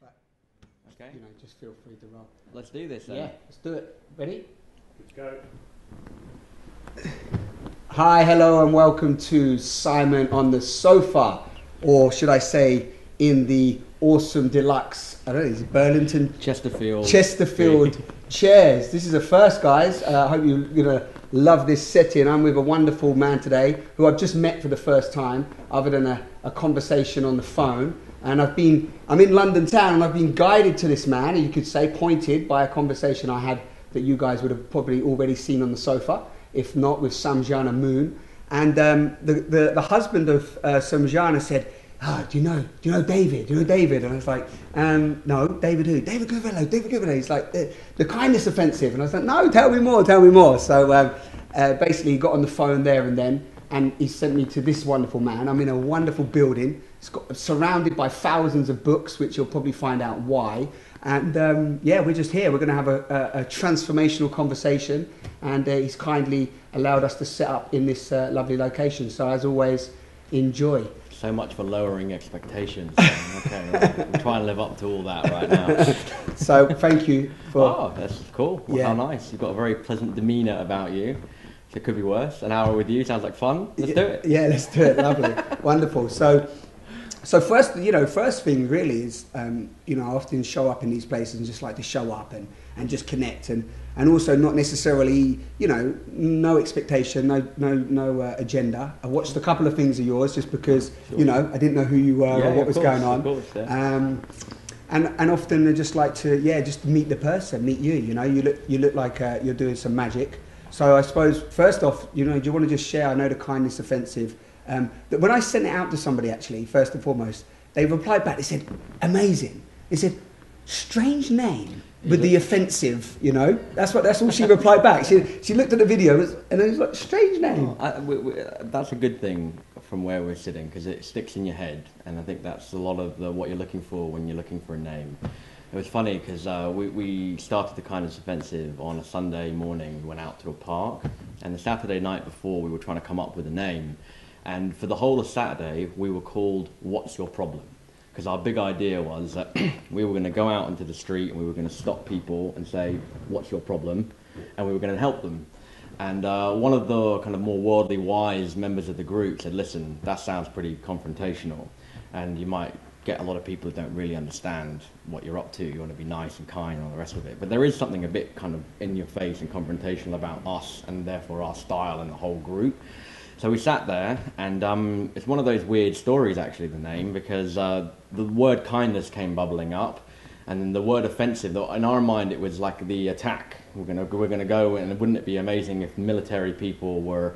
but Okay. just feel free to roll. Let's do this then. Yeah, let's do it. Ready? Let's go. Hi, hello, and welcome to Simon on the Sofa, or should I say, in the awesome deluxe, I don't know, is it Burlington? Chesterfield chairs. This is a first, guys. I hope you're going to love this setting. I'm with a wonderful man today who I've just met for the first time, other than a conversation on the phone. And I'm in London town, and I've been guided to this man, you could say, pointed by a conversation I had that you guys would have probably already seen on the sofa, if not with Samjana Moon. And the husband of Samjana said, do you know David? Do you know David? And I was like, no, David who? David Goodfellow. He's like, the kindness offensive. And I was like, no, tell me more. So basically he got on the phone there and then, and he sent me to this wonderful man. I'm in a wonderful building. It's surrounded by thousands of books, which you'll probably find out why. And we're just here. We're going to have a transformational conversation, and he's kindly allowed us to set up in this lovely location. So as always, enjoy. So much for lowering expectations. Okay, right. We'll try and live up to all that right now. So thank you for... Oh, that's cool. Well, yeah. How nice. You've got a very pleasant demeanour about you. So it could be worse. An hour with you sounds like fun. Let's do it. Yeah, let's do it. Lovely. Wonderful. So first thing really is, I often show up in these places and just like to show up and just connect and also not necessarily, no expectation, no agenda. I watched a couple of things of yours just because, Sure. I didn't know who you were or what was going on. Of course, yeah. And often I just like to, just meet the person, meet you. You look like you're doing some magic. So I suppose first off, do you want to just share? I know the kindness offensive. That when I sent it out to somebody, actually, first and foremost, they replied back. They said, "Amazing." They said, "Strange name with the offensive." That's all she replied back. She looked at the video and it was like, "Strange name." That's a good thing from where we're sitting because it sticks in your head, and I think that's a lot of what you're looking for when you're looking for a name. It was funny because we started the Kindness Offensive on a Sunday morning. We went out to a park, and the Saturday night before we were trying to come up with a name. And for the whole of Saturday, we were called What's Your Problem? Because our big idea was that we were going to go out into the street and we were going to stop people and say, what's your problem? And we were going to help them. And one of the kind of more worldly wise members of the group said, listen, that sounds pretty confrontational. And you might get a lot of people who don't really understand what you're up to. You want to be nice and kind and all the rest of it. But there is something a bit kind of in your face and confrontational about us and therefore our style and the whole group. So we sat there, and it's one of those weird stories, actually, the name, because the word kindness came bubbling up, and then the word offensive. In our mind, it was like the attack. We're gonna go, and wouldn't it be amazing if military people were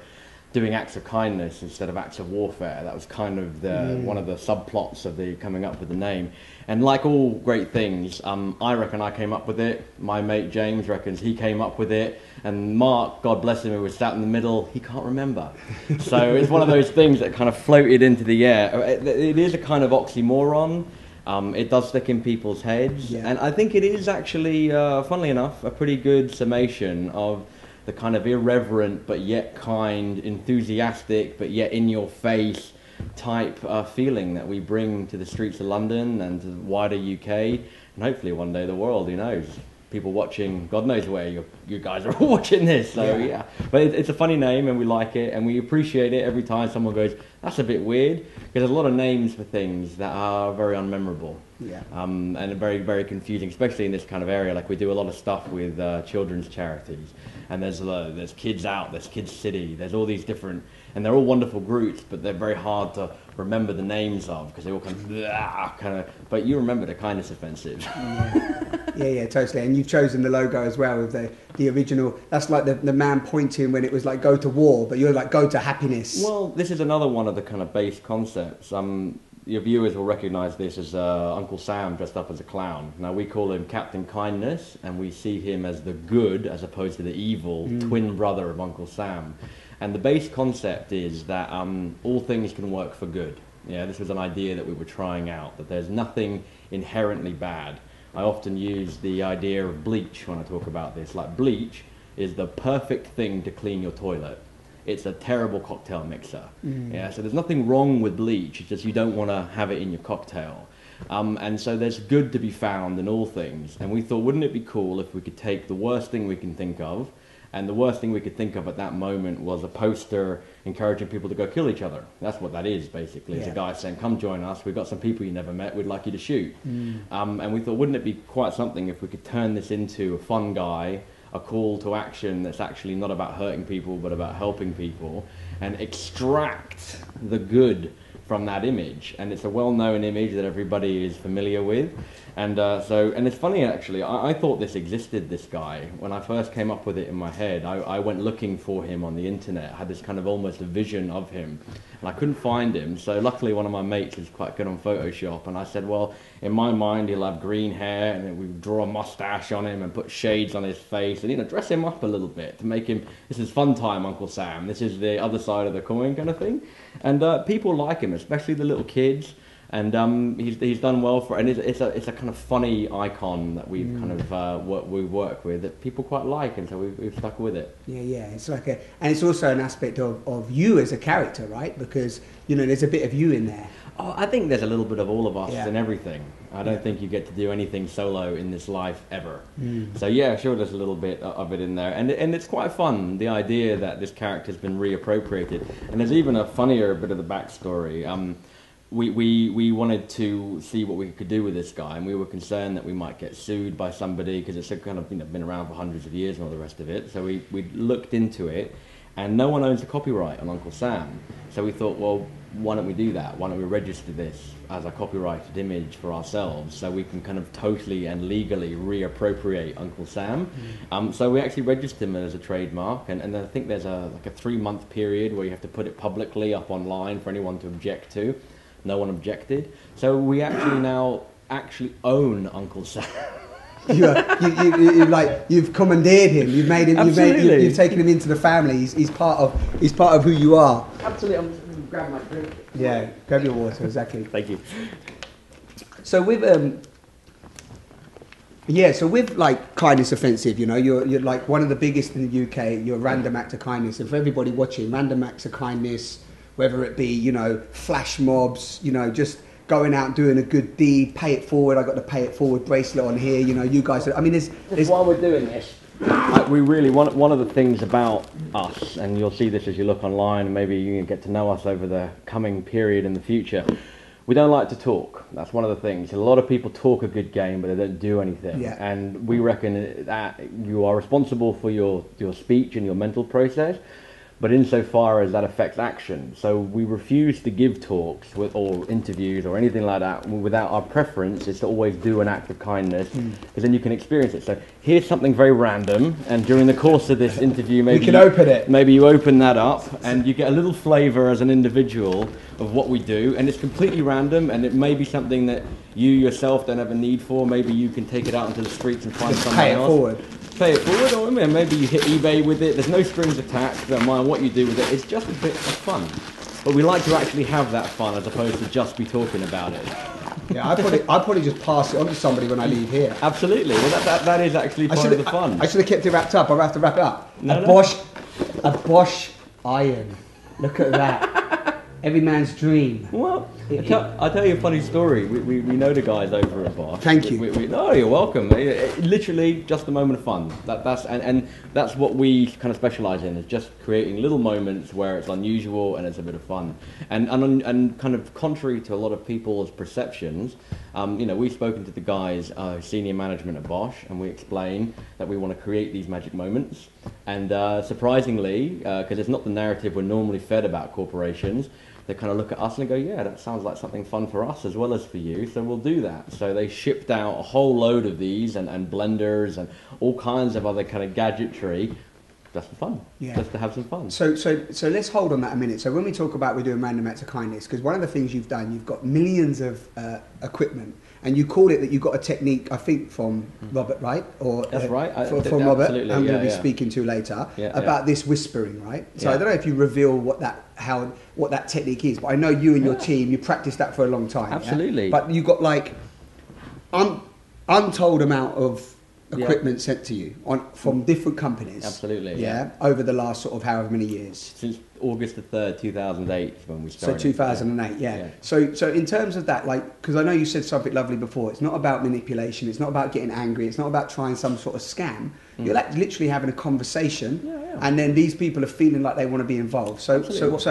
doing acts of kindness instead of acts of warfare? That was kind of one of the subplots of the coming up with the name. And like all great things, I reckon I came up with it. My mate James reckons he came up with it. And Mark, God bless him, who was sat in the middle, he can't remember. So it's one of those things that kind of floated into the air. It is a kind of oxymoron. It does stick in people's heads. Yeah. And I think it is actually, funnily enough, a pretty good summation of the kind of irreverent but yet kind, enthusiastic but yet in your face type feeling that we bring to the streets of London and to the wider UK and hopefully one day the world, who knows. People watching, God knows where you guys are all watching this, so yeah. But it's a funny name and we like it and we appreciate it every time someone goes, that's a bit weird, because there's a lot of names for things that are very unmemorable. Yeah. And very, very confusing, especially in this kind of area. Like we do a lot of stuff with children's charities, and there's Kids Out, there's Kids City, there's all these different, and they're all wonderful groups, but they're very hard to remember the names of because they all kind of. But you remember the Kindness Offensive. Yeah, totally. And you've chosen the logo as well with the original. That's like the man pointing when it was like go to war, but you're like go to happiness. Well, this is another one of the kind of base concepts. Your viewers will recognise this as Uncle Sam dressed up as a clown. Now we call him Captain Kindness, and we see him as the good as opposed to the evil twin brother of Uncle Sam. And the base concept is that all things can work for good. Yeah, this was an idea that we were trying out, that there's nothing inherently bad. I often use the idea of bleach when I talk about this. Like bleach is the perfect thing to clean your toilet. It's a terrible cocktail mixer. Yeah, so there's nothing wrong with bleach. It's just you don't want to have it in your cocktail. And so there's good to be found in all things. And we thought, wouldn't it be cool if we could take the worst thing we can think of, and the worst thing we could think of at that moment was a poster encouraging people to go kill each other. That's what that is, basically. It's a guy saying, come join us, we've got some people you never met, we'd like you to shoot. And we thought, wouldn't it be quite something if we could turn this into a fun guy, a call to action that's actually not about hurting people, but about helping people, and extract the good from that image. And it's a well-known image that everybody is familiar with. And and it's funny, actually, I thought this existed, this guy. When I first came up with it in my head, I went looking for him on the internet. I had this kind of almost a vision of him, and I couldn't find him. So luckily one of my mates is quite good on Photoshop, and I said, well, in my mind he'll have green hair, and then we draw a mustache on him and put shades on his face, and, you know, dress him up a little bit to make him, this is fun time, Uncle Sam, this is the other side of the coin kind of thing. And people like him, especially the little kids. And he's done well for, and it's a kind of funny icon that we've kind of we work with that people quite like, and so we've stuck with it. Yeah, it's like and it's also an aspect of you as a character, right? Because, you know, there's a bit of you in there. Oh, I think there's a little bit of all of us in everything. I don't think you get to do anything solo in this life ever. So yeah, sure, there's a little bit of it in there, and it's quite fun. The idea that this character's been reappropriated, and there's even a funnier bit of the backstory. We wanted to see what we could do with this guy, and we were concerned that we might get sued by somebody because it's kind of, you know, been around for hundreds of years and all the rest of it. So we looked into it, and no one owns the copyright on Uncle Sam. So we thought, well, why don't we do that? Why don't we register this as a copyrighted image for ourselves, so we can kind of totally and legally reappropriate Uncle Sam? So we actually registered him as a trademark, and I think there's a 3-month period where you have to put it publicly up online for anyone to object to. No one objected, so we actually now own Uncle Sam. You've commandeered him. You've made him. You've taken him into the family. He's part of who you are. Absolutely. I'm just going to grab my drink. Yeah, grab your water. Exactly. Thank you. So with like Kindness Offensive, you know, you're like one of the biggest in the UK. You're a random act of kindness, and for everybody watching, random acts of kindness, whether it be, you know, flash mobs, you know, just going out doing a good deed, pay it forward. I got the pay it forward bracelet on here. You know, you guys. I mean, there's while we're doing this, we really one of the things about us, and you'll see this as you look online, and maybe you can get to know us over the coming period in the future. We don't like to talk. That's one of the things. A lot of people talk a good game, but they don't do anything. Yeah. And we reckon that you are responsible for your speech and your mental process, but insofar as that affects action. So we refuse to give talks or interviews or anything like that without our preference is to always do an act of kindness, because then you can experience it. So here's something very random, and during the course of this interview, maybe we can open it. Maybe you open that up, and you get a little flavour as an individual of what we do, and it's completely random, and it may be something that you yourself don't have a need for. Maybe you can take it out into the streets and find someone else. Pay it forward, or maybe you hit eBay with it. There's no strings attached. Don't mind what you do with it. It's just a bit of fun. But we like to actually have that fun as opposed to just be talking about it. Yeah, I'd probably just pass it on to somebody when I leave here. Absolutely. Well, that is actually part of the fun. I should have kept it wrapped up. I'll have to wrap it up. A Bosch iron. Look at that. Every man's dream. Well, I'll tell you a funny story. We know the guys over at Bosch. Thank you. No, you're welcome. Literally just a moment of fun. That's what we kind of specialise in, is just creating little moments where it's unusual and it's a bit of fun. And kind of contrary to a lot of people's perceptions, you know, we've spoken to the guys, senior management at Bosch, and we explain that we want to create these magic moments. And surprisingly, because it's not the narrative we're normally fed about corporations, they kind of look at us and go, yeah, that sounds like something fun for us as well as for you, so we'll do that. So they shipped out a whole load of these and blenders and all kinds of other kind of gadgetry just for fun, just to have some fun. So let's hold on that a minute. So when we talk about we're doing random acts of kindness, because one of the things you've done, you've got millions of equipment, and you call it that you got a technique, I think, from Robert, right? Or that's right. From Robert, I'm going to be speaking to later about this whispering, right? So I don't know if you reveal what that technique is, but I know you and your team, you practiced that for a long time. Absolutely. But you got like untold amount of equipment sent to you from different companies. Absolutely. Yeah. Over the last sort of however many years. Since August the 3rd, 2008, when we started. So 2008, yeah. So in terms of that, like, because I know you said something lovely before, it's not about manipulation, it's not about getting angry, it's not about trying some sort of scam. You're like literally having a conversation, and then these people are feeling like they want to be involved. So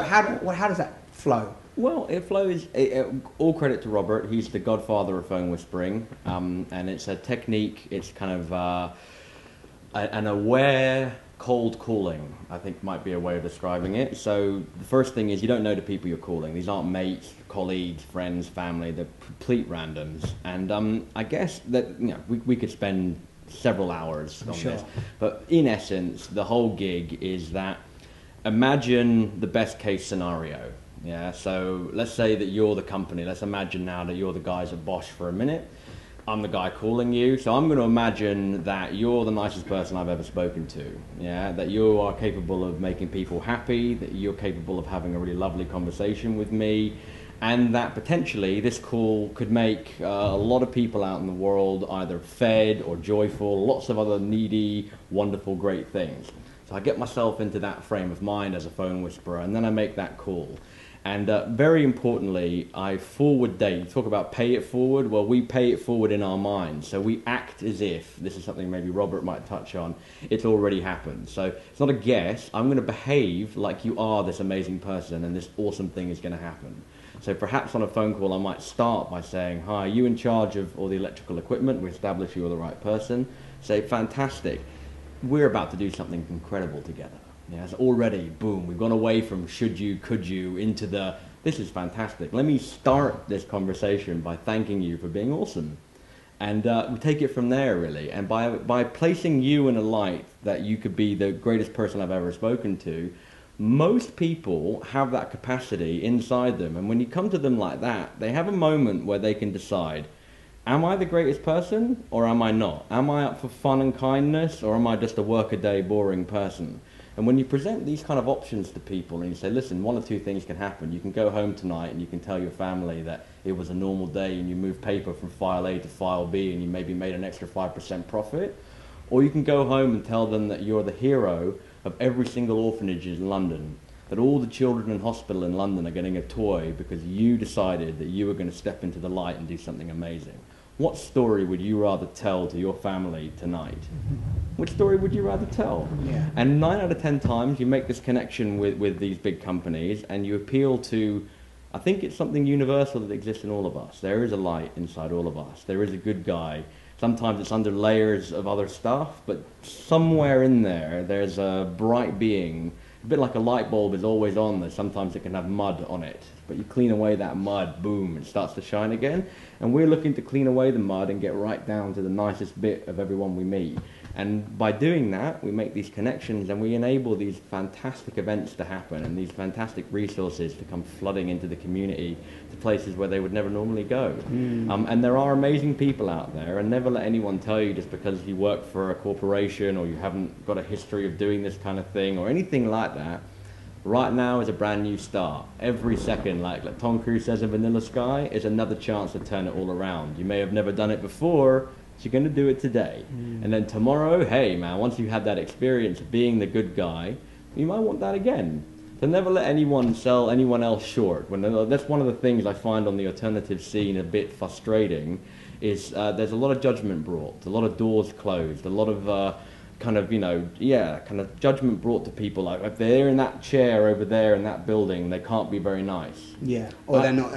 how does that flow? Well, it flows. All credit to Robert. He's the godfather of phone whispering, and it's a technique. It's kind of an aware cold calling, I think might be a way of describing it. So the first thing is you don't know the people you're calling. These aren't mates, colleagues, friends, family. They're complete randoms. And I guess that we could spend several hours on this. But in essence, the whole gig is that imagine the best case scenario. Yeah, so let's say that you're the company. Let's imagine now that you're the guys at Bosch for a minute. I'm the guy calling you. So I'm going to imagine that you're the nicest person I've ever spoken to. Yeah, that you are capable of making people happy, that you're capable of having a really lovely conversation with me, and that potentially this call could make a lot of people out in the world either fed or joyful, lots of other needy, wonderful, great things. So I get myself into that frame of mind as a phone whisperer, and then I make that call. And very importantly, I forward date. You talk about pay it forward. Well, we pay it forward in our minds. So we act as if, this is something maybe Robert might touch on, it's already happened. So it's not a guess. I'm going to behave like you are this amazing person and this awesome thing is going to happen. So perhaps on a phone call, I might start by saying, hi, are you in charge of all the electrical equipment? We establish you're the right person. Say, fantastic. We're about to do something incredible together. Yeah, it's already, boom, we've gone away from should you, could you, into the, this is fantastic. Let me start this conversation by thanking you for being awesome. And we take it from there, really. And by placing you in a light that you could be the greatest person I've ever spoken to, most people have that capacity inside them. And when you come to them like that, they have a moment where they can decide, am I the greatest person or am I not? Am I up for fun and kindness or am I just a workaday boring person? And when you present these kind of options to people and you say, listen, one or two things can happen. You can go home tonight and you can tell your family that it was a normal day and you moved paper from file A to file B and you maybe made an extra 5% profit. Or you can go home and tell them that you're the hero of every single orphanage in London, that all the children in hospital in London are getting a toy because you decided that you were going to step into the light and do something amazing. What story would you rather tell to your family tonight? Which story would you rather tell? Yeah. And 9 out of 10 times you make this connection with these big companies and you appeal to, I think it's something universal that exists in all of us. There is a light inside all of us. There is a good guy. Sometimes it's under layers of other stuff, but somewhere in there, there's a bright being. A bit like a light bulb is always on there. Sometimes it can have mud on it. But you clean away that mud, boom, it starts to shine again. And we're looking to clean away the mud and get right down to the nicest bit of everyone we meet. And by doing that, we make these connections and we enable these fantastic events to happen and these fantastic resources to come flooding into the community to places where they would never normally go. And there are amazing people out there, and never let anyone tell you just because you work for a corporation or you haven't got a history of doing this kind of thing or anything like that. Right now is a brand new start. Every second, like Tom Cruise says in Vanilla Sky, is another chance to turn it all around. You may have never done it before, so you're going to do it today. And then tomorrow, hey man, once you've had that experience of being the good guy, you might want that again. So never let anyone sell anyone else short. That's one of the things I find on the alternative scene a bit frustrating, is there's a lot of judgment brought, a lot of doors closed, a lot of kind of judgment brought to people, like if they're in that chair over there in that building, they can't be very nice. Yeah, or they're not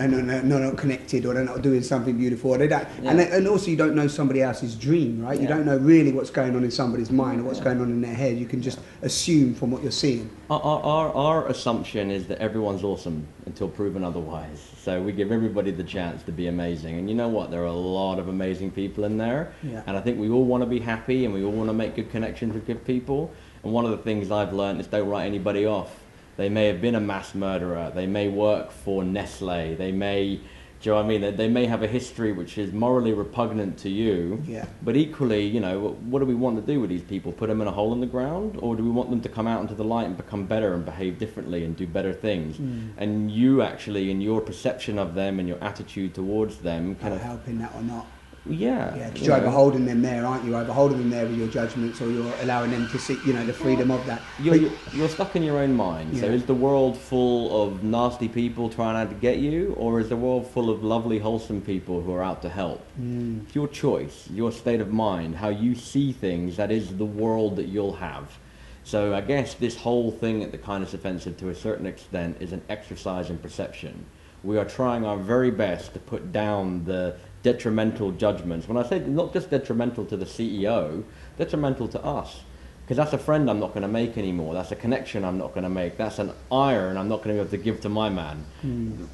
connected, or they're not doing something beautiful, or they don't. Yeah. And also you don't know somebody else's dream, right? You don't know really what's going on in somebody's mind or what's going on in their head. You can just assume from what you're seeing. Our assumption is that everyone's awesome until proven otherwise. So we give everybody the chance to be amazing. And you know what? There are a lot of amazing people in there. Yeah. And I think we all want to be happy and we all want to make good connections with good people. And one of the things I've learned is don't write anybody off. They may have been a mass murderer. They may work for Nestle. They may, do you know what I mean? They may have a history which is morally repugnant to you. Yeah. But equally, you know, what do we want to do with these people? Put them in a hole in the ground? Or do we want them to come out into the light and become better and behave differently and do better things? And you actually, in your perception of them and your attitude towards them, kind of helping that or not. Yeah. Yeah, because you're either holding them there, aren't you? Either holding them there with your judgments, or you're allowing them to see, the freedom of that. You're stuck in your own mind. Yeah. So is the world full of nasty people trying out to get you, or is the world full of lovely, wholesome people who are out to help? It's your choice, your state of mind, how you see things. That is the world that you'll have. So I guess this whole thing at the Kindness Offensive, to a certain extent, is an exercise in perception. We are trying our very best to put down the detrimental judgments. When I say not just detrimental to the CEO, detrimental to us. Because that's a friend I'm not going to make anymore. That's a connection I'm not going to make. That's an iron I'm not going to be able to give to my man.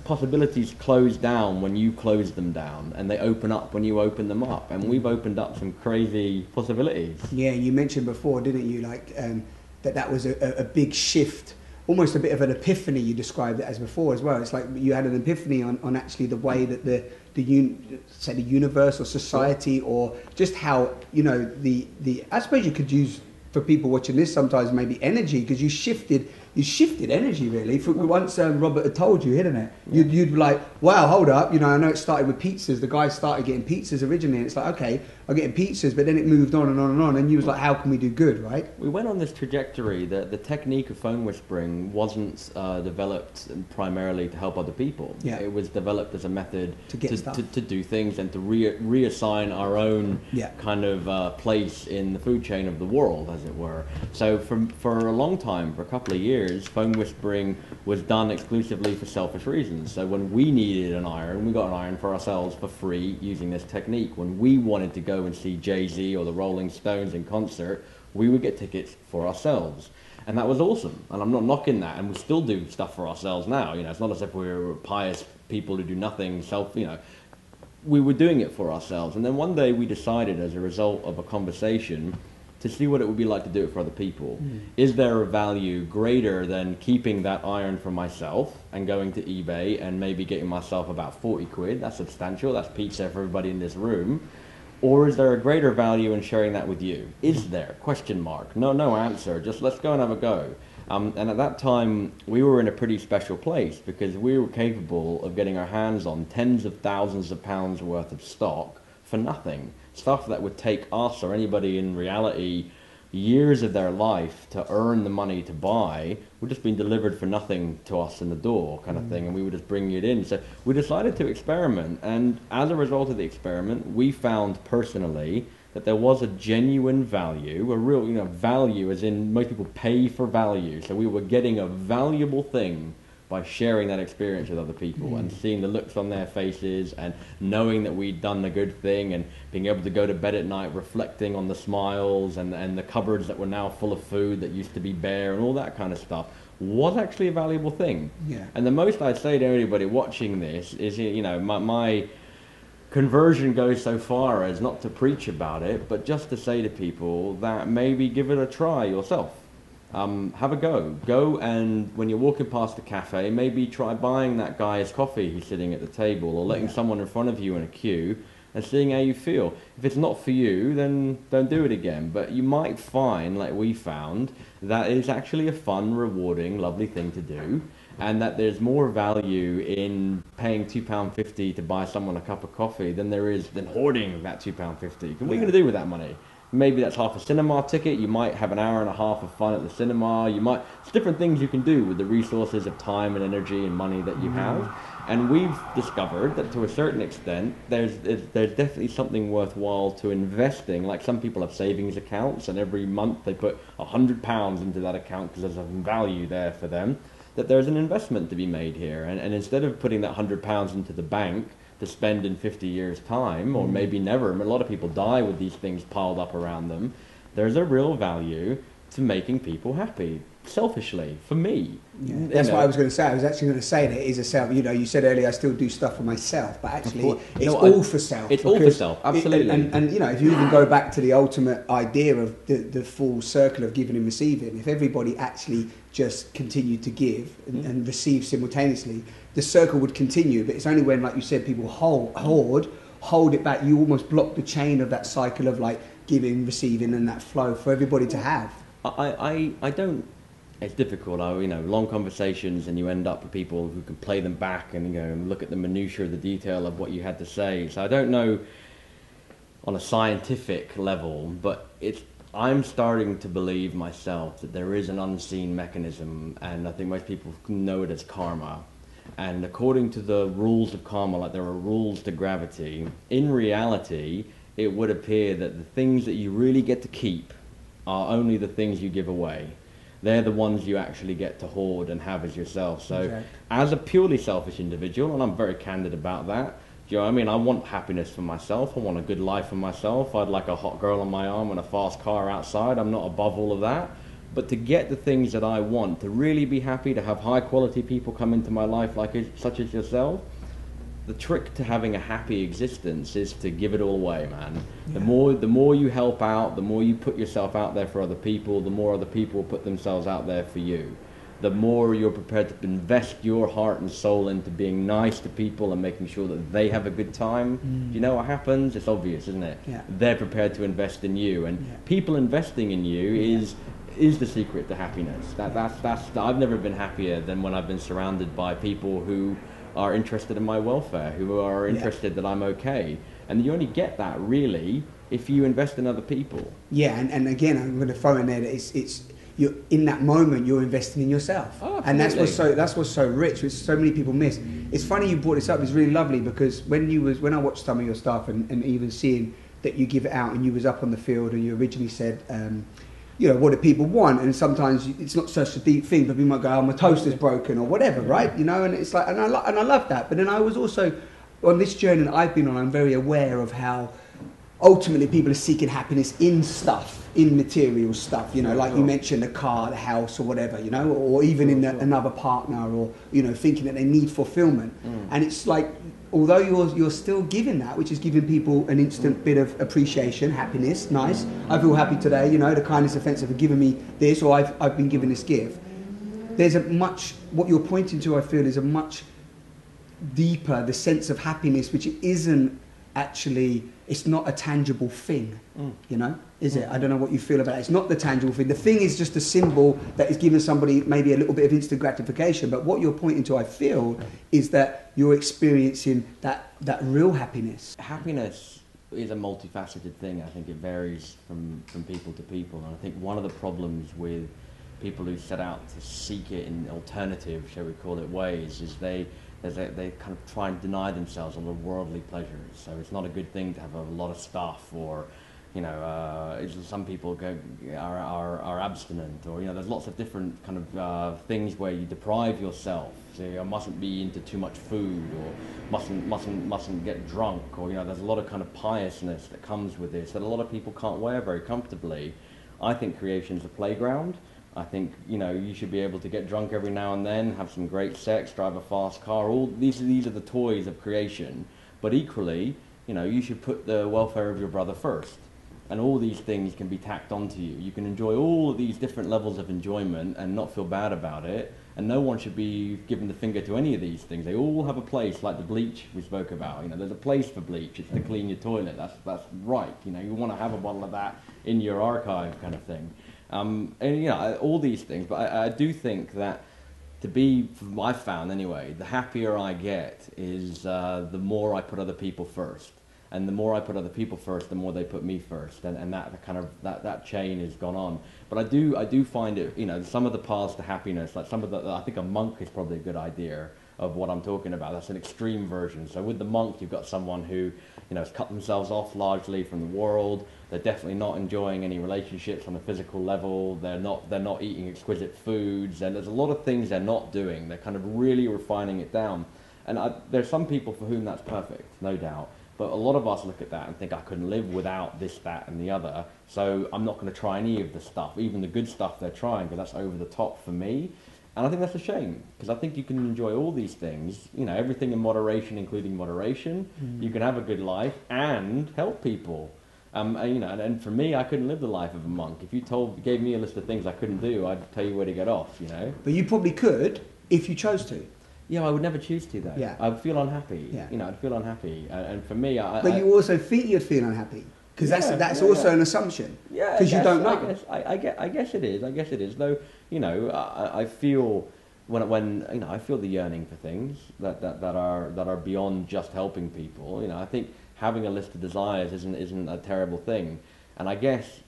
Possibilities close down when you close them down, and they open up when you open them up. And we've opened up some crazy possibilities. Yeah, you mentioned before, didn't you, that was a big shift, almost a bit of an epiphany. You described it as before as well. It's like you had an epiphany on actually the way that the universe or society, or just how, I suppose you could use, for people watching this sometimes, maybe energy, because you shifted energy really. Once Robert had told you, hadn't it? Yeah. You'd be like, wow, hold up, I know it started with pizzas. The guys started getting pizzas originally, and it's like, okay, I'm getting pizzas, but then it moved on and on and on, and you was like, how can we do good, right? We went on this trajectory that the technique of phone whispering wasn't developed primarily to help other people. Yeah. It was developed as a method to do things and to reassign our own kind of place in the food chain of the world, as it were. So for a long time, for a couple of years, phone whispering was done exclusively for selfish reasons. So when we needed an iron, we got an iron for ourselves for free using this technique. When we wanted to go and see Jay-Z or the Rolling Stones in concert, we would get tickets for ourselves. And that was awesome. And I'm not knocking that. And we still do stuff for ourselves now. It's not as if we're pious people who do nothing we were doing it for ourselves. And then one day we decided, as a result of a conversation, to see what it would be like to do it for other people. Is there a value greater than keeping that iron for myself and going to eBay and maybe getting myself about 40 quid? That's substantial. That's pizza for everybody in this room. Or is there a greater value in sharing that with you? Is there? Question mark. No answer. Just let's go and have a go. And at that time, we were in a pretty special place because we were capable of getting our hands on tens of thousands of pounds worth of stock for nothing. Stuff that would take us or anybody in reality years of their life to earn the money to buy would just been delivered for nothing to us in the door kind of thing, and we would just bring it in. So we decided to experiment, and as a result of the experiment, we found personally that there was a genuine value, a real value as in most people pay for value. So we were getting a valuable thing by sharing that experience with other people and seeing the looks on their faces and knowing that we'd done the good thing and being able to go to bed at night reflecting on the smiles and the cupboards that were now full of food that used to be bare and all that kind of stuff was actually a valuable thing. Yeah. And the most I'd say to anybody watching this is, my conversion goes so far as not to preach about it, but just to say to people that maybe give it a try yourself. Have a go and when you're walking past the cafe, maybe try buying that guy's coffee who's sitting at the table, or letting someone in front of you in a queue and seeing how you feel. If it's not for you, then don't do it again. But you might find, like we found, that it's actually a fun, rewarding, lovely thing to do, and that there's more value in paying £2.50 to buy someone a cup of coffee than there is than hoarding that £2.50. What are you going to do with that money? Maybe that's half a cinema ticket. You might have an hour and a half of fun at the cinema. It's different things you can do with the resources of time and energy and money that you have. And we've discovered that to a certain extent, there's definitely something worthwhile to investing. Like some people have savings accounts, and every month they put £100 into that account because there's a value there for them. That there's an investment to be made here. And instead of putting that £100 into the bank to spend in 50 years' time, or maybe never. A lot of people die with these things piled up around them. There's a real value to making people happy, selfishly, for me. Yeah. That's what I was going to say. I was actually going to say that it is a self. You said earlier I still do stuff for myself, but actually it's all for self. It's all for self, absolutely. And if you even go back to the ultimate idea of the full circle of giving and receiving, if everybody actually just continued to give and receive simultaneously, the circle would continue. But it's only when, like you said, people hold it back. You almost block the chain of that cycle of like giving, receiving, and that flow for everybody to have. I don't. It's difficult. Long conversations, and you end up with people who can play them back and look at the minutiae of the detail of what you had to say. So I don't know on a scientific level, but I'm starting to believe myself that there is an unseen mechanism, and I think most people know it as karma. And according to the rules of karma, like there are rules to gravity, in reality, it would appear that the things that you really get to keep are only the things you give away. They're the ones you actually get to hoard and have as yourself. So Okay. as a purely selfish individual, and I'm very candid about that, do you know what I mean? I want happiness for myself. I want a good life for myself. I'd like a hot girl on my arm and a fast car outside. I'm not above all of that. But to get the things that I want, to really be happy, to have high quality people come into my life such as yourself, the trick to having a happy existence is to give it all away, man. Yeah. The more you help out, the more you put yourself out there for other people, the more other people will put themselves out there for you. The more you're prepared to invest your heart and soul into being nice to people and making sure that they have a good time. Do you know what happens? It's obvious, isn't it? Yeah. They're prepared to invest in you, and people investing in you is the secret to happiness. That's I've never been happier than when I've been surrounded by people who are interested in my welfare, who are interested that I'm okay. And you only get that really if you invest in other people. Yeah, and again, I'm going to throw in there that it's you're in that moment you're investing in yourself. Oh, and that's what's so rich, which so many people miss. It's funny you brought this up. It's really lovely because when I watched some of your stuff and even seeing that you give it out and you was up on the field and you originally said what do people want, and sometimes it's not such a deep thing, but we might go, oh, my toaster's broken or whatever, right? And it's like, and I love that. But then I was also on this journey that I've been on, I'm very aware of how ultimately people are seeking happiness in stuff, in material stuff, like you mentioned, a car, the house or whatever, or even in another partner, or thinking that they need fulfillment. And it's like, although you're still giving that, which is giving people an instant bit of appreciation, happiness, nice, I feel happy today, the kindness offensive have given me this, or I've been given this gift. There's what you're pointing to, I feel, is a much deeper, the sense of happiness, which isn't actually, it's not a tangible thing, is it? I don't know what you feel about it. It's not the tangible thing. The thing is just a symbol that is giving somebody maybe a little bit of instant gratification. But what you're pointing to, I feel, is that you're experiencing that real happiness. Happiness is a multifaceted thing. I think it varies from people to people. And I think one of the problems with people who set out to seek it in alternative, shall we call it, ways, is they kind of try and deny themselves all the worldly pleasures. So it's not a good thing to have a lot of stuff, or some people are abstinent, or there's lots of different kind of things where you deprive yourself. So you mustn't be into too much food, or mustn't get drunk, or there's a lot of kind of piousness that comes with this that a lot of people can't wear very comfortably. I think creation's a playground. I think, you should be able to get drunk every now and then, have some great sex, drive a fast car. All these are the toys of creation. But equally, you should put the welfare of your brother first. And all these things can be tacked onto you. You can enjoy all of these different levels of enjoyment and not feel bad about it. And no one should be giving the finger to any of these things. They all have a place, like the bleach we spoke about. There's a place for bleach. It's to clean your toilet. That's right. You want to have a bottle of that in your archive, kind of thing. All these things, but I do think that I've found anyway, the happier I get is the more I put other people first, and the more I put other people first, the more they put me first, and that kind of that chain has gone on. But I do find it, some of the paths to happiness, like I think a monk is probably a good idea of what I'm talking about. That's an extreme version. So with the monk, you've got someone who has cut themselves off largely from the world. They're definitely not enjoying any relationships on a physical level. They're not eating exquisite foods, and there's a lot of things they're not doing. They're kind of really refining it down. And there's some people for whom that's perfect, no doubt. But a lot of us look at that and think, I couldn't live without this, that, and the other. So I'm not going to try any of the stuff, even the good stuff they're trying, because that's over the top for me. And I think that's a shame, because I think you can enjoy all these things, everything in moderation, including moderation. You can have a good life and help people. And for me, I couldn't live the life of a monk. If you gave me a list of things I couldn't do, I'd tell you where to get off, But you probably could if you chose to. Yeah, I would never choose to, though. Yeah. I would feel unhappy. Yeah. I'd feel unhappy. And for me, But you also think you'd feel unhappy. Because that's also an assumption. Yeah. Because you don't know. I guess it is. Though, I feel when you know, I feel the yearning for things that are beyond just helping people. You know, I think having a list of desires isn't a terrible thing. And I guess,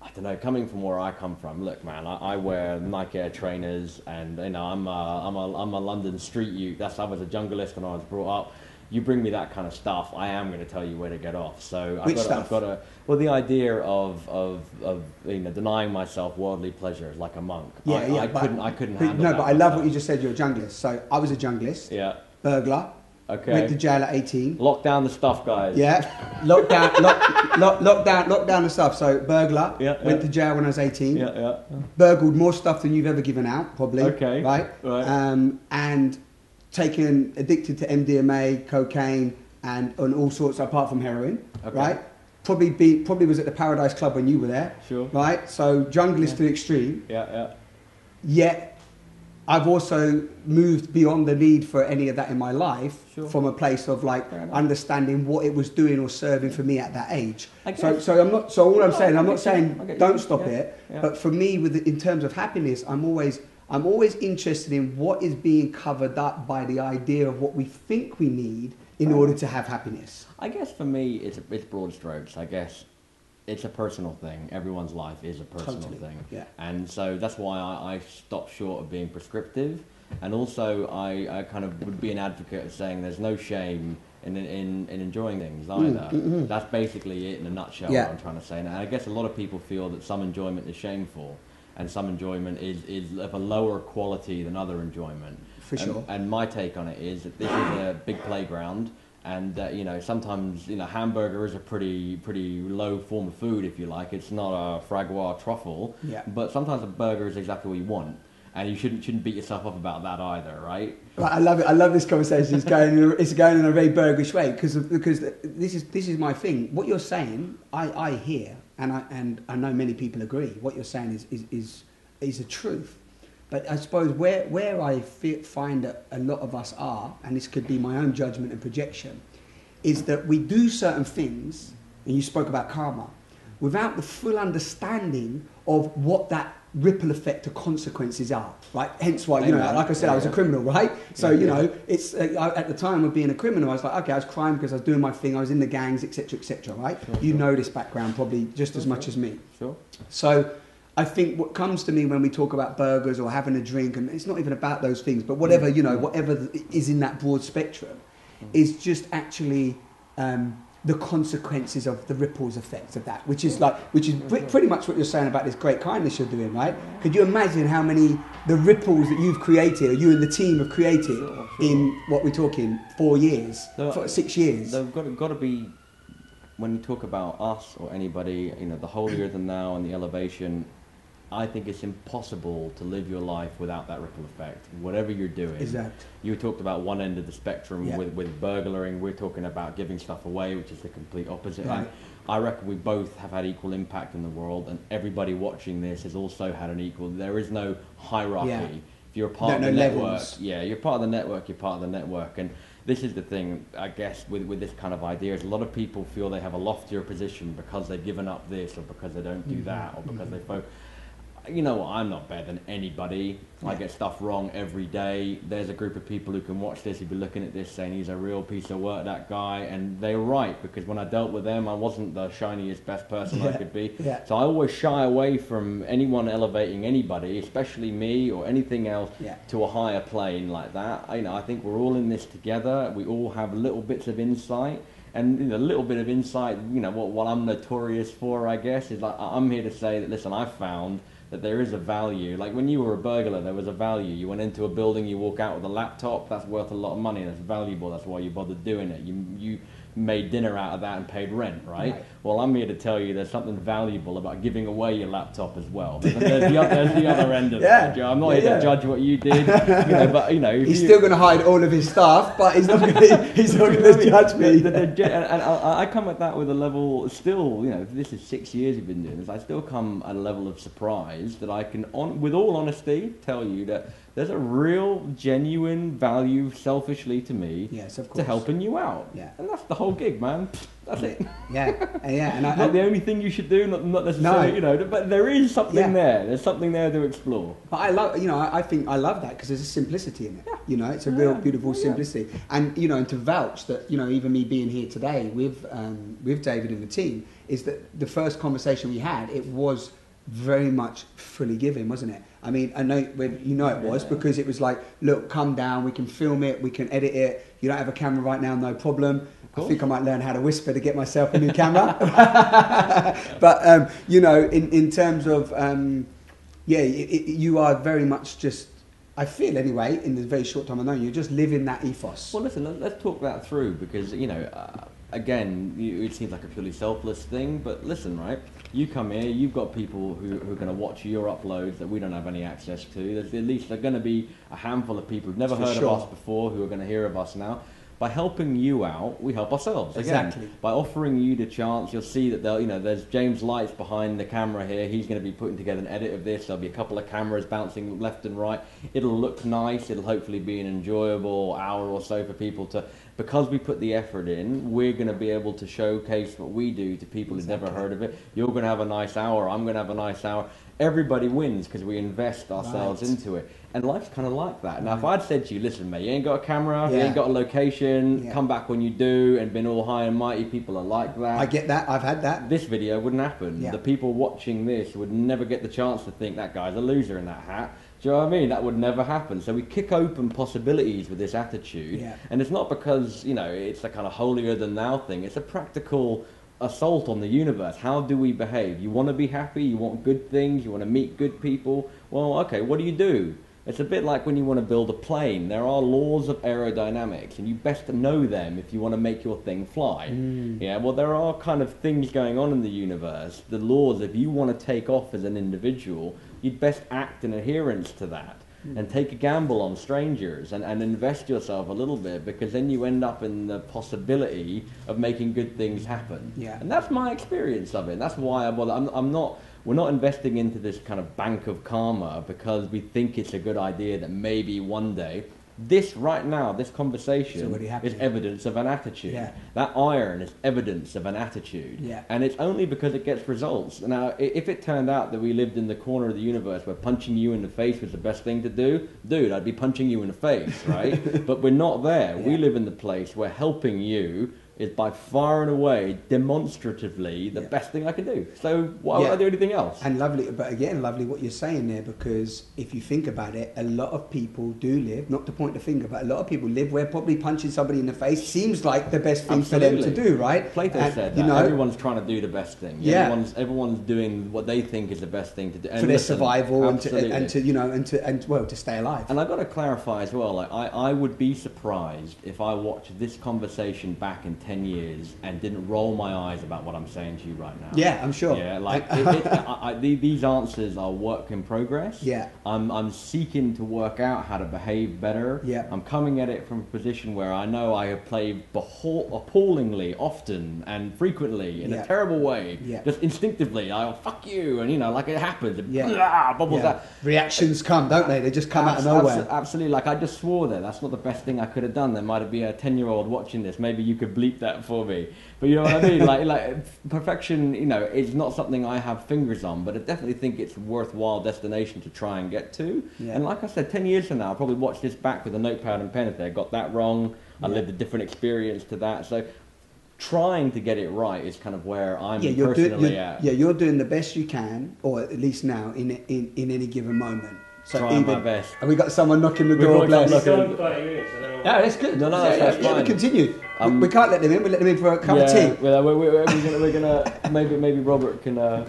I don't know, coming from where I come from, look, man, I wear Nike Air trainers, and you know, I'm a London street youth. I was a junglist when I was brought up. You bring me that kind of stuff, I am going to tell you where to get off. So I've got to, well, the idea of you know, denying myself worldly pleasures like a monk. I couldn't handle that. No, but I love what you just said. You're a junglist. So I was a junglist. Yeah. Burglar. Okay. Went to jail at 18. Lock down the stuff, guys. Yeah. Lock down the stuff. So burglar. Yeah. Went to jail when I was 18. Yeah. Burgled more stuff than you've ever given out, probably. Okay. Right. And addicted to MDMA, cocaine, and all sorts apart from heroin. Okay. Right. Probably was at the Paradise Club when you were there. Sure. Right. So junglist to the extreme. Yeah. Yet I've also moved beyond the need for any of that in my life, from a place of like understanding what it was doing or serving for me at that age. So I'm not. So all I'm saying, I'm not saying don't stop it. But for me, in terms of happiness, I'm always interested in what is being covered up by the idea of what we think we need in order to have happiness. I guess for me, it's broad strokes. I guess it's a personal thing. Everyone's life is a personal thing. Yeah. And so that's why I stop short of being prescriptive. And also I kind of would be an advocate of saying there's no shame in enjoying things either. That's basically it in a nutshell, what I'm trying to say. And I guess a lot of people feel that some enjoyment is shameful and some enjoyment is of a lower quality than other enjoyment. For sure. And my take on it is that this is a big playground. And you know, sometimes, you know, hamburger is a pretty low form of food, if you like. It's not a fragua truffle, but sometimes a burger is exactly what you want, and you shouldn't beat yourself up about that either, right? Right, I love it. I love this conversation. It's going in a very burgerish way because this is my thing. What you're saying, I hear, and I know many people agree. What you're saying is a truth. But I suppose where I find that a lot of us are, and this could be my own judgment and projection, is that we do certain things, and you spoke about karma, without the full understanding of what that ripple effect of consequences are, right? Hence why, you know, like I said, I was a criminal, right? So, you know, it's at the time of being a criminal, I was like, okay, I was crime because I was doing my thing, I was in the gangs, etc., right? You know this background probably just as much as me. Sure. So I think what comes to me when we talk about burgers or having a drink, and it's not even about those things, but whatever, you know, whatever is in that broad spectrum, is just actually the consequences of the ripples effects of that, which is pretty much what you're saying about this great kindness you're doing, right? Could you imagine how many the ripples that you've created, or you and the team have created in what we're talking 4 years, 6 years? They've got to be, when you talk about us or anybody, you know, the holier than thou and the elevation. I think it's impossible to live your life without that ripple effect, whatever you're doing. Exactly. You talked about one end of the spectrum with burglaring. We're talking about giving stuff away, which is the complete opposite. Right. And I reckon we both have had equal impact in the world, and everybody watching this has also had an equal. There is no hierarchy. Yeah. If you're a part of the network, you're part of the network, you're part of the network. And this is the thing, I guess, with this kind of idea, is a lot of people feel they have a loftier position because they've given up this, or because they don't do that, or because they focus. You know what, I'm not better than anybody. I get stuff wrong every day. There's a group of people who can watch this, who'll be looking at this saying he's a real piece of work, that guy, and they're right, because when I dealt with them, I wasn't the shiniest, best person I could be. Yeah. So I always shy away from anyone elevating anybody, especially me or anything else, to a higher plane like that. You know, I think we're all in this together. We all have little bits of insight. And, you know, a little bit of insight, you know, what I'm notorious for, I guess, is like, I'm here to say that, listen, I've found that there is a value. Like when you were a burglar, there was a value. You went into a building, you walk out with a laptop, that's worth a lot of money, that's valuable, that's why you bothered doing it. You made dinner out of that and paid rent, right? Well, I'm here to tell you there's something valuable about giving away your laptop as well. There's the other end of it. I'm not here to judge what you did, you know, but, you know... He's still going to hide all of his stuff, but he's not going to judge me. And I come at that with a level, still, you know, this is 6 years you've been doing this, I still come at a level of surprise that I can, with all honesty, tell you that there's a real, genuine value, selfishly to me, yes, of course, to helping you out. Yeah. And that's the whole gig, man. That's it. Yeah, yeah. And not the only thing you should do, not necessarily, No. but there is something there. There's something there to explore. But I love, I think I love that because there's a simplicity in it. Yeah. It's a real beautiful simplicity. And, and to vouch that, even me being here today with David and the team, is that the first conversation we had, it was very much fully given, wasn't it? I mean, I know it was because it was like, look, come down, we can film it, we can edit it. You don't have a camera right now, no problem. I think I might learn how to whisper to get myself a new camera. But in terms of you are very much just, I feel anyway, in the very short time I know you, just live in that ethos. Well, listen, let's talk that through because again, it seems like a purely selfless thing, but listen, right? You come here, you've got people who are going to watch your uploads that we don't have any access to. There's at least going to be a handful of people who've never heard of us before who are going to hear of us now. By helping you out, we help ourselves. Again, exactly. By offering you the chance, you'll see that there's James Lights behind the camera here. He's going to be putting together an edit of this. There'll be a couple of cameras bouncing left and right. It'll look nice. It'll hopefully be an enjoyable hour or so for people to. Because we put the effort in, we're going to be able to showcase what we do to people who've never heard of it. You're going to have a nice hour. I'm going to have a nice hour. Everybody wins because we invest ourselves into it. And life's kind of like that. Now, if I'd said to you, listen, mate, you ain't got a camera, you ain't got a location, come back when you do, and been all high and mighty, people are like that. I get that. I've had that. This video wouldn't happen. Yeah. The people watching this would never get the chance to think that guy's a loser in that hat. Do you know what I mean? That would never happen. So we kick open possibilities with this attitude. Yeah. And it's not because, it's a kind of holier than thou thing. It's a practical assault on the universe. How do we behave? You want to be happy? You want good things? You want to meet good people? Well, okay, what do? It's a bit like when you want to build a plane. There are laws of aerodynamics, and you best know them if you want to make your thing fly. Yeah, well, there are kind of things going on in the universe. The laws, if you want to take off as an individual, you'd best act in adherence to that. And take a gamble on strangers and invest yourself a little bit, because then you end up in the possibility of making good things happen. Yeah. And that's my experience of it. That's why we're not investing into this kind of bank of karma because we think it's a good idea that maybe one day. This right now, this conversation is evidence of an attitude. Yeah. That iron is evidence of an attitude. Yeah. And it's only because it gets results. Now, if it turned out that we lived in the corner of the universe where punching you in the face was the best thing to do, dude, I'd be punching you in the face, right? But we're not there. Yeah. We live in the place where helping you is by far and away, demonstratively, the best thing I can do. So why would I do anything else? And lovely, but again, lovely what you're saying there, because if you think about it, a lot of people do live, not to point the finger, but a lot of people live where probably punching somebody in the face seems like the best thing for them to do, right? Plato said that. Everyone's trying to do the best thing. Yeah. Everyone's doing what they think is the best thing to do. And for their survival and to stay alive. And I've got to clarify as well, like I would be surprised if I watched this conversation back in 10 years and didn't roll my eyes about what I'm saying to you right now. Yeah, I'm sure. Yeah, like these answers are work in progress. Yeah. I'm seeking to work out how to behave better. Yeah. I'm coming at it from a position where I know I have played appallingly often and frequently in a terrible way. Yeah. Just instinctively, I'll fuck you, and like it happens. And bubbles out. Reactions come, don't they? They just come out of nowhere. Absolutely. Like I just swore there. That's not the best thing I could have done. There might have been a 10-year-old watching this. Maybe you could bleep that for me. But you know what I mean? like perfection, is not something I have fingers on, but I definitely think it's a worthwhile destination to try and get to. Yeah. And like I said, 10 years from now, I'll probably watch this back with a notepad and pen if they got that wrong. I lived a different experience to that. So trying to get it right is kind of where I'm personally at. Yeah, you're doing the best you can, or at least now, in any given moment. So trying my best. And we got someone knocking the door. Bless. Yeah, that's good. No, that's fine. We continue. We can't let them in. We let them in for a cup of tea. We're gonna maybe Robert can.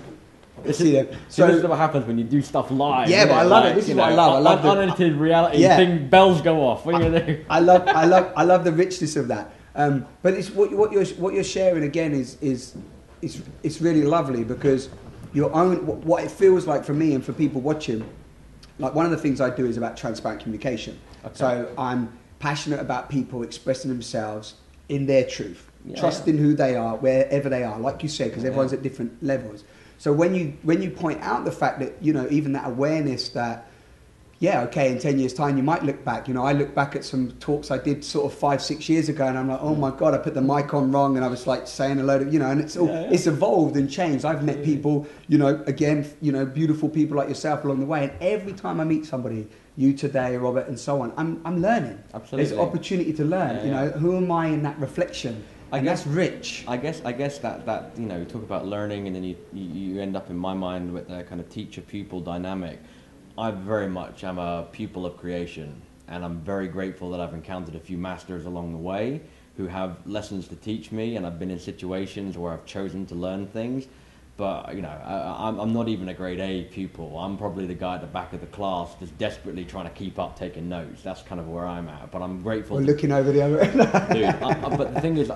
See them. So this is what happens when you do stuff live. Yeah, but I love it. This is what I love. I love unedited reality. Thing, bells go off. What are you gonna do? I love the richness of that. But it's what you're sharing again is it's really lovely, because your own what it feels like for me and for people watching. Like, one of the things I do is about transparent communication. Okay. So I'm passionate about people expressing themselves in their truth, trusting who they are, wherever they are, like you said, because everyone's at different levels. So when you point out the fact that, even that awareness that, yeah, okay, in 10 years' time, you might look back. You know, I look back at some talks I did sort of 5-6 years ago, and I'm like, oh my God, I put the mic on wrong, and I was like saying a load of, you know, and it's all, it's evolved and changed. I've met people, you know, again, you know, beautiful people like yourself along the way, and every time I meet somebody, you today, Robert, and so on, I'm learning. Absolutely. There's opportunity to learn. You know, who am I in that reflection? And that's rich. I guess that you know, you talk about learning, and then you end up in my mind with the kind of teacher-pupil dynamic. I very much am a pupil of creation, and I'm very grateful that I've encountered a few masters along the way who have lessons to teach me, and I've been in situations where I've chosen to learn things. But, you know, I'm not even a grade A pupil. I'm probably the guy at the back of the class just desperately trying to keep up taking notes. That's kind of where I'm at. But I'm grateful. We're looking over the other end. Dude, but the thing is,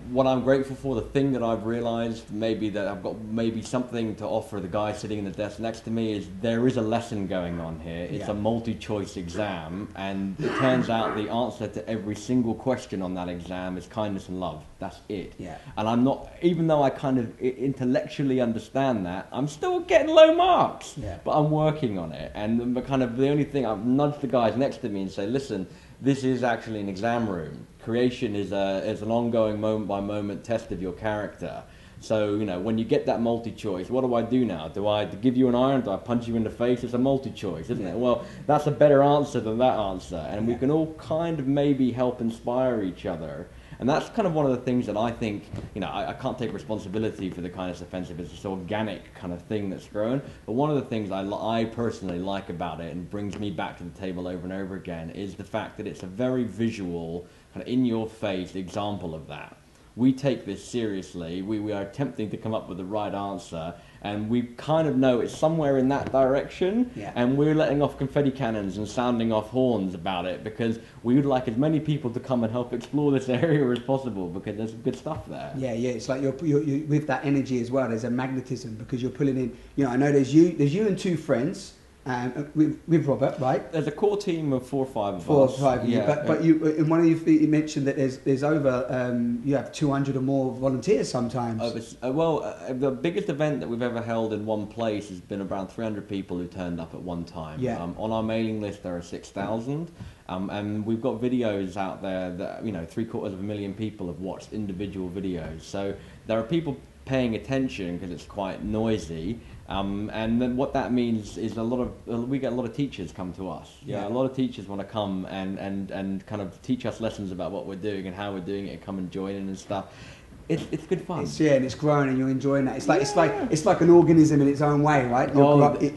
what I'm grateful for, the thing that I've realised, maybe that I've got maybe something to offer the guy sitting in the desk next to me, is there is a lesson going on here. It's a multi-choice exam, and it turns out the answer to every single question on that exam is kindness and love. That's it. Yeah. And I'm not, even though I kind of intellectually understand that, I'm still getting low marks. Yeah. But I'm working on it. And the only thing, I've nudged the guys next to me and say, listen, this is actually an exam room. Creation is an ongoing moment by moment test of your character. So, you know, when you get that multi-choice, what do I do now? Do I give you an iron? Do I punch you in the face? It's a multi-choice, isn't it? Well, that's a better answer than that answer. And we can all kind of maybe help inspire each other. And that's kind of one of the things that I think, you know, I can't take responsibility for the kindness offensive. It's this organic kind of thing that's grown. But one of the things I personally like about it, and brings me back to the table over and over again, is the fact that it's a very visual, kind of in-your-face example of that. We take this seriously. We are attempting to come up with the right answer, and we kind of know it's somewhere in that direction, and we're letting off confetti cannons and sounding off horns about it, because we would like as many people to come and help explore this area as possible, because there's good stuff there. Yeah, it's like you're with that energy as well. There's a magnetism, because you're pulling in, you know, I know there's you and two friends, with Robert, right? There's a core team of 4 or 5 of us. 4 or 5 of you, but you, in one of you mentioned that there's over, you have 200 or more volunteers sometimes. The biggest event that we've ever held in one place has been around 300 people who turned up at one time. On our mailing list there are 6,000, and we've got videos out there that, you know, 750,000 people have watched individual videos. So there are people paying attention because it's quite noisy. And then what that means is we get a lot of teachers come to us. A lot of teachers want to come and kind of teach us lessons about what we're doing and how we're doing it, and come and join in and stuff. It's good fun. And it's growing, and you're enjoying that. It's like an organism in its own way, right?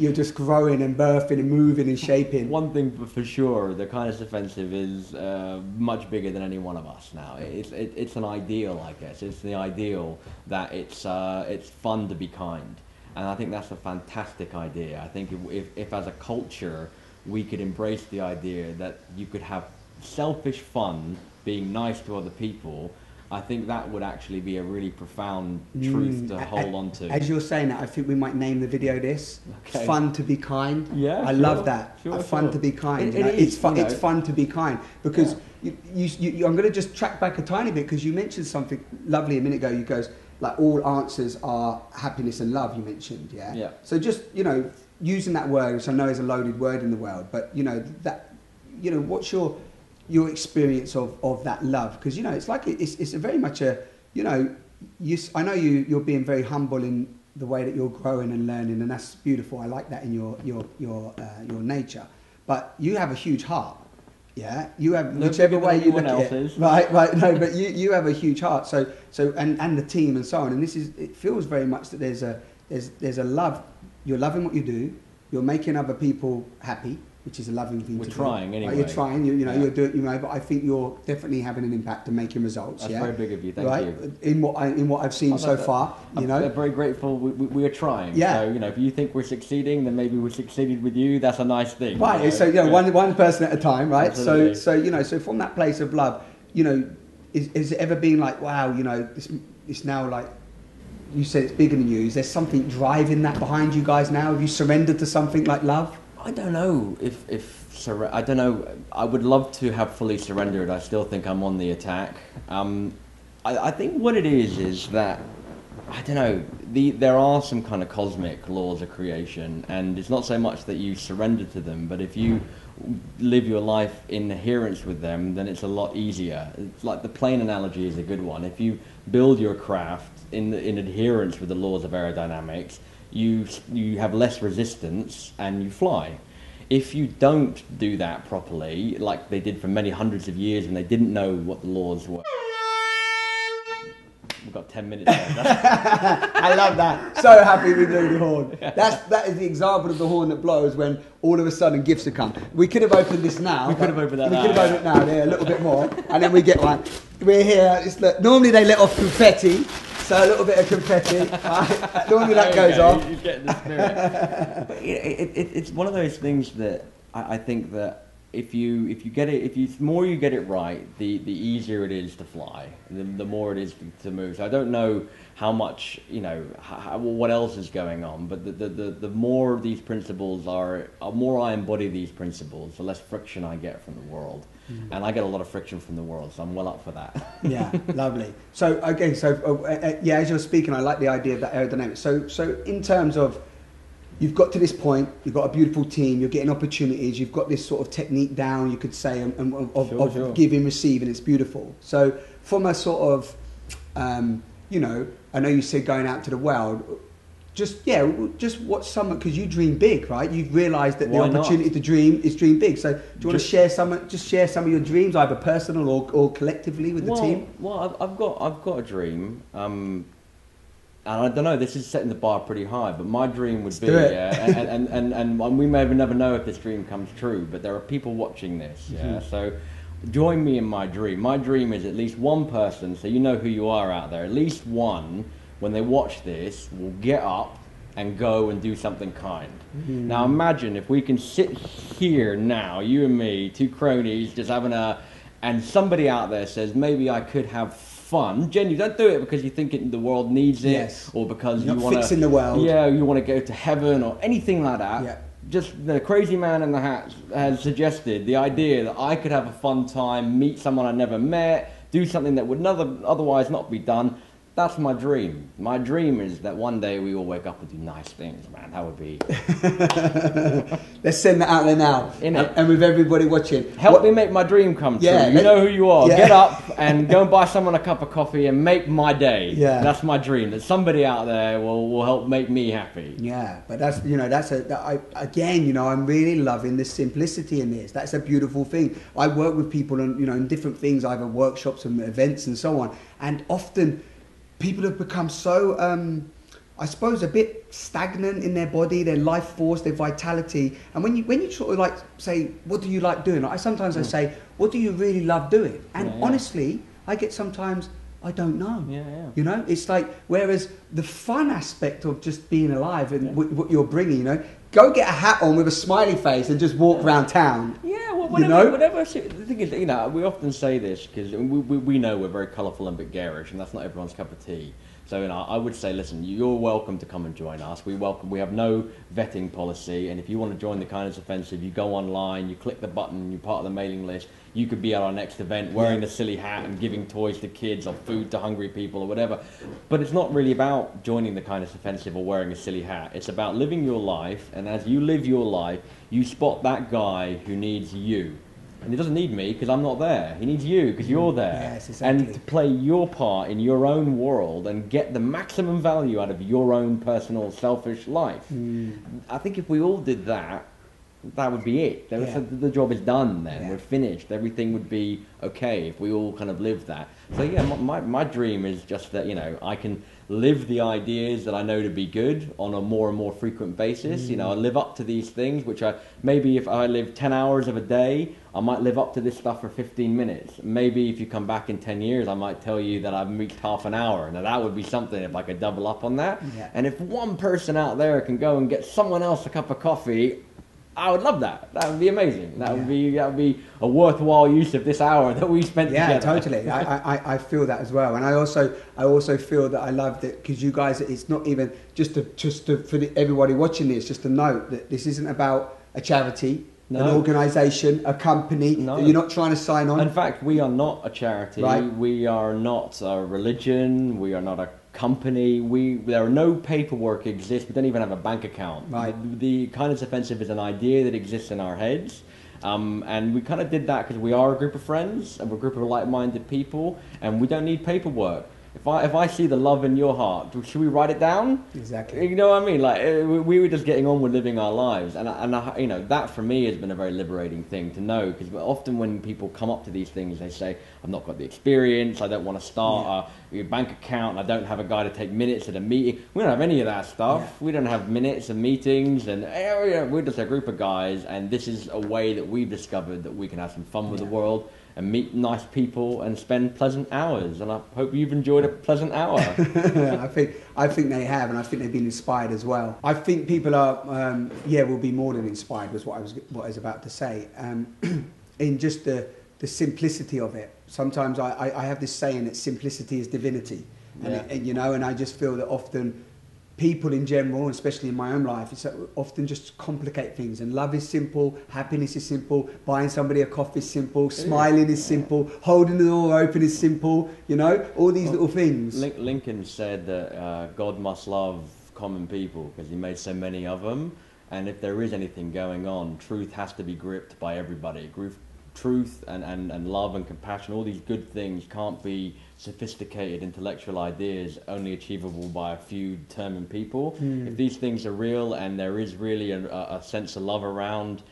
You're just growing and birthing and moving and shaping. One thing for sure, the kindness offensive is much bigger than any one of us now. It's an ideal, I guess. It's the ideal that it's fun to be kind. And I think that's a fantastic idea. I think if as a culture we could embrace the idea that you could have selfish fun being nice to other people, I think that would actually be a really profound truth to hold on to. As you're saying that, I think we might name the video this. Okay. Fun to be kind. Yeah, I love that. Fun to be kind. It's fun to be kind, because I'm going to just track back a tiny bit, because you mentioned something lovely a minute ago. You goes, like, all answers are happiness and love, you mentioned, yeah? So just, you know, using that word, which I know is a loaded word in the world, but, you know, that, you know, what's your experience of that love? Because, you know, it's like, it's a very much a, you know, I know you're being very humble in the way that you're growing and learning, and that's beautiful. I like that in your nature. But you have a huge heart. Yeah, you have, whichever way you look at it. Right, no, but you have a huge heart. So and the team and so on. And it feels very much that there's a love. You're loving what you do. You're making other people happy, which is a loving thing to do. We're trying anyway. You're trying. You're doing. You know, but I think you're definitely having an impact and making results. That's very big of you. Thank you. In what I've seen so far, you know, I'm very grateful. We are trying. Yeah. So, you know, if you think we're succeeding, then maybe we succeeded with you. That's a nice thing. Right. You know? So, you know, one person at a time, right? Absolutely. So you know, so from that place of love, you know, is it ever been like, wow, you know, it's now like, you said it's bigger than you. Is there something driving that behind you guys now? Have you surrendered to something like love? I don't know I don't know. I would love to have fully surrendered. I still think I'm on the attack. I think what it is that I don't know. There are some kind of cosmic laws of creation, and it's not so much that you surrender to them, but if you live your life in adherence with them, then it's a lot easier. It's like the plane analogy is a good one. If you build your craft in adherence with the laws of aerodynamics, you have less resistance and you fly. If you don't do that properly, like they did for many hundreds of years and they didn't know what the laws were. We've got 10 minutes left. I love that. So happy we blew the horn. That is the example of the horn that blows when all of a sudden gifts have come. We could have opened this now. We could have opened that now. We could have opened it now, yeah, a little bit more. And then we get one. We're here. Normally they let off confetti. So a little bit of confetti. Normally that goes off. You get the spirit. But it's one of those things that I think that if the more you get it right, the easier it is to fly, the more it is to move. So I don't know how much, what else is going on, but the more these principles more I embody these principles, the less friction I get from the world. And I get a lot of friction from the world, so I'm well up for that. Yeah, lovely. So again, as you're speaking, I like the idea of that aerodynamics. So in terms of, you've got to this point, you've got a beautiful team, you're getting opportunities, you've got this sort of technique down, you could say, of giving, receiving, it's beautiful. So from a sort of, I know you said going out to the world, just what's some, because you dream big, right? You've realised that the opportunity to dream is dream big. So do you want to share some of your dreams, either personal or collectively with the team? Well, I've got a dream. And I don't know, this is setting the bar pretty high, but my dream would be, and we may never know if this dream comes true, but there are people watching this, so join me in my dream. My dream is at least one person, so you know who you are out there, at least one, when they watch this, will get up and go and do something kind. Now imagine if we can sit here now, you and me, two cronies, just having and somebody out there says, maybe I could have fun. Genuinely, don't do it because you think the world needs it, or because you want to fix in the world. Yeah, you want to go to heaven or anything like that. Yeah. Just the crazy man in the hat has suggested the idea that I could have a fun time, meet someone I never met, do something that would otherwise not be done. That's my dream. My dream is that one day we all wake up and do nice things, man. That would be... Let's send that out there now. And with everybody watching. Help me make my dream come true. Yeah, you know who you are. Yeah. Get up and go and buy someone a cup of coffee and make my day. Yeah. That's my dream. That somebody out there will help make me happy. Yeah, but I'm really loving the simplicity in this. That's a beautiful thing. I work with people on, in different things, either workshops and events and so on. And often people have become so, I suppose, a bit stagnant in their body, their life force, their vitality. And when you sort of like say, what do you like doing? I sometimes I say, what do you really love doing? And honestly, I get sometimes, I don't know. It's like, whereas the fun aspect of just being alive and what you're bringing, go get a hat on with a smiley face and just walk around town. Yeah, well, whatever. The thing is, we often say this because we know we're very colourful and a bit garish, and that's not everyone's cup of tea. So I would say, listen, you're welcome to come and join us. We have no vetting policy, and if you want to join the Kindness Offensive, you go online, you click the button, you're part of the mailing list. You could be at our next event wearing the silly hat and giving toys to kids or food to hungry people or whatever. But it's not really about joining the Kindness Offensive or wearing a silly hat. It's about living your life, and as you live your life, you spot that guy who needs you. And he doesn't need me because I'm not there. He needs you because you're there. Yes, exactly. And to play your part in your own world and get the maximum value out of your own personal, selfish life. I think if we all did that, that would be it. The job is done then. We're finished. Everything would be okay if we all kind of lived that. So yeah, my dream is just that, I can live the ideas that I know to be good on a more and more frequent basis. I live up to these things, which maybe if I live 10 hours of a day, I might live up to this stuff for 15 minutes. Maybe if you come back in 10 years, I might tell you that I've reached half an hour. Now that would be something if I could double up on that. Yeah. And if one person out there can go and get someone else a cup of coffee, I would love that. That would be amazing. That would be a worthwhile use of this hour that we spent together. Yeah, totally. I feel that as well, and I also feel that I love that because you guys. It's not even just for everybody watching this. Just to note that this isn't about a charity. an organisation, a company. No. You're not trying to sign on. In fact, we are not a charity. Right. We are not a religion. We are not a company. There are no paperwork exists. We don't even have a bank account. Right. The Kindness Offensive is an idea that exists in our heads. And we kind of did that because we are a group of friends and we're a group of like-minded people, and we don't need paperwork. If I see the love in your heart, should we write it down? Exactly. You know what I mean? Like we were just getting on with living our lives, and you know, that for me has been a very liberating thing to know, because often when people come up to these things, they say, "I've not got the experience. I don't want to start a bank account. I don't have a guy to take minutes at a meeting." We don't have any of that stuff. Yeah. We don't have minutes of meetings, and we're just a group of guys, and this is a way that we've discovered that we can have some fun with the world and meet nice people and spend pleasant hours. And I hope you've enjoyed a pleasant hour. I think they have, and I think they've been inspired as well. I think people are, will be more than inspired, was what I was about to say. In just the simplicity of it. Sometimes I have this saying that simplicity is divinity, and you know, and I just feel that often people in general, especially in my own life, it's often just complicate things. And love is simple, happiness is simple, buying somebody a coffee is simple, smiling is simple, holding the door open is simple, you know, all these little things. Lincoln said that God must love common people because he made so many of them. And if there is anything going on, truth has to be gripped by everybody. Truth and love and compassion, all these good things can't be sophisticated intellectual ideas only achievable by a few determined people. If these things are real and there is really a sense of love around,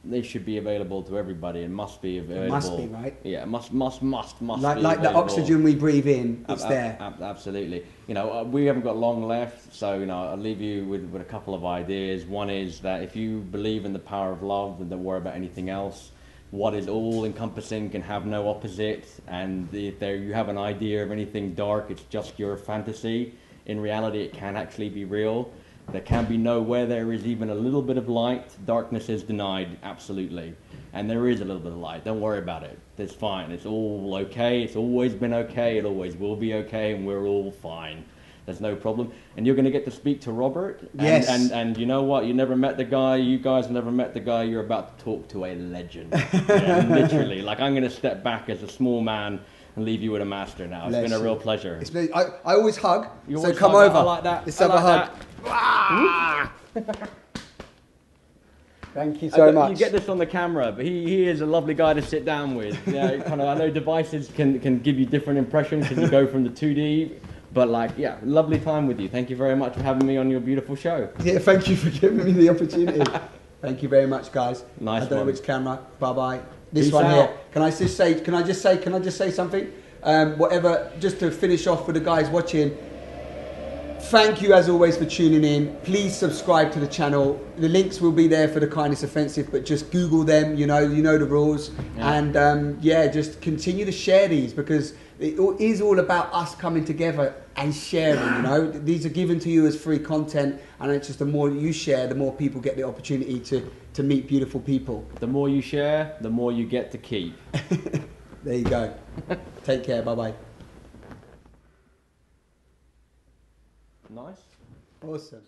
they should be available to everybody and must be available. It must be, right? Yeah, must like be the available. oxygen we breathe in, it's there. Absolutely. You know, we haven't got long left, so you know, I'll leave you with a couple of ideas. One is that if you believe in the power of love and don't worry about anything else, what is all-encompassing can have no opposite, and if you have an idea of anything dark, it's just your fantasy. In reality, it can actually be real. There can be where there is even a little bit of light, darkness is denied, absolutely. And there is a little bit of light, don't worry about it. It's fine, it's all okay, it's always been okay, it always will be okay, and we're all fine. There's no problem. And you're going to get to speak to Robert. Yes. And you know what? You never met the guy. You guys never met the guy. You're about to talk to a legend. Yeah, literally. Like, I'm going to step back as a small man and leave you with a master now. It's been a real pleasure. I always hug. You so always come hug. over. I like that. Let's have a hug. Thank you so much. You get this on the camera, but he is a lovely guy to sit down with. Yeah, I know devices can give you different impressions because you go from the 2D. But lovely time with you. Thank you very much for having me on your beautiful show. Yeah, thank you for giving me the opportunity. Thank you very much, guys. Nice. I don't know which camera. Bye-bye. This Peace one out. here. Can I just say something? Whatever, just to finish off for the guys watching. Thank you as always for tuning in. Please subscribe to the channel. The links will be there for the Kindness Offensive, but just Google them, you know the rules. Yeah. And just continue to share these, because it is all about us coming together and sharing, you know. These are given to you as free content, and it's just the more you share, the more people get the opportunity to meet beautiful people. The more you share, the more you get to keep. There you go. Take care. Bye-bye. Nice. Awesome.